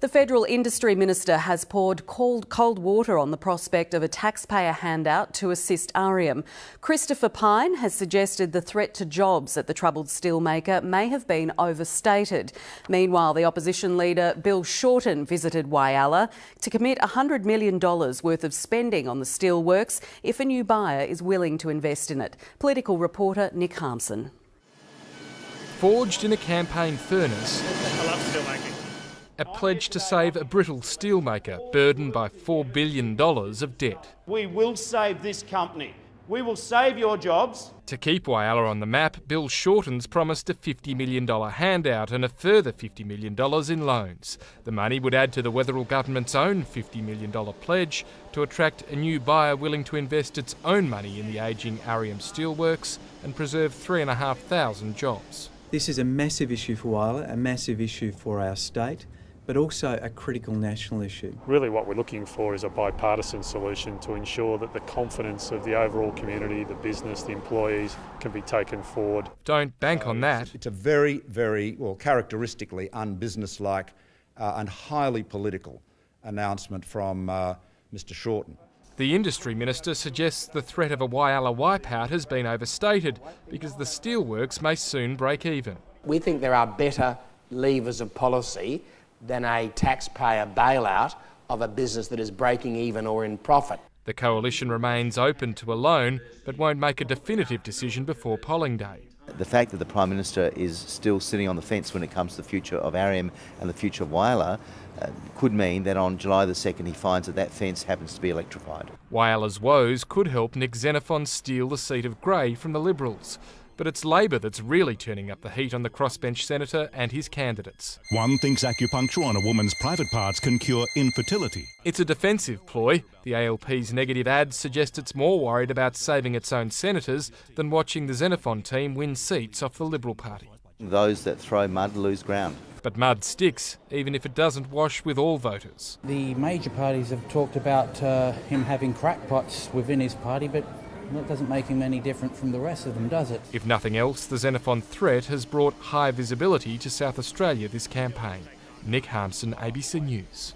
The Federal Industry Minister has poured cold water on the prospect of a taxpayer handout to assist Arrium. Christopher Pyne has suggested the threat to jobs at the troubled steelmaker may have been overstated. Meanwhile, the opposition leader Bill Shorten visited Whyalla to commit $100 million worth of spending on the steelworks if a new buyer is willing to invest in it. Political reporter Nick Harmson. Forged in a campaign furnace, I love steelmaking. A pledge to save a brittle steelmaker burdened by $4 billion of debt. We will save this company. We will save your jobs. To keep Whyalla on the map, Bill Shorten's promised a $50 million handout and a further $50 million in loans. The money would add to the Wetherill government's own $50 million pledge to attract a new buyer willing to invest its own money in the ageing Arrium steelworks and preserve 3,500 jobs. This is a massive issue for Whyalla, a massive issue for our state, but also a critical national issue. Really what we're looking for is a bipartisan solution to ensure that the confidence of the overall community, the business, the employees can be taken forward. Don't bank on that. It's a very, characteristically unbusinesslike and highly political announcement from Mr Shorten. The Industry Minister suggests the threat of a Whyalla wipeout has been overstated because the steelworks may soon break even. We think there are better levers of policy than a taxpayer bailout of a business that is breaking even or in profit. The coalition remains open to a loan but won't make a definitive decision before polling day. The fact that the Prime Minister is still sitting on the fence when it comes to the future of Arrium and the future of Whyalla could mean that on July the 2nd he finds that that fence happens to be electrified. Whyalla's woes could help Nick Xenophon steal the seat of Grey from the Liberals. But it's Labor that's really turning up the heat on the crossbench senator and his candidates. One thinks acupuncture on a woman's private parts can cure infertility. It's a defensive ploy. The ALP's negative ads suggest it's more worried about saving its own senators than watching the Xenophon team win seats off the Liberal Party. Those that throw mud lose ground. But mud sticks, even if it doesn't wash with all voters. The major parties have talked about him having crackpots within his party, but that doesn't make him any different from the rest of them, does it? If nothing else, the Xenophon threat has brought high visibility to South Australia this campaign. Nick Harmson, ABC News.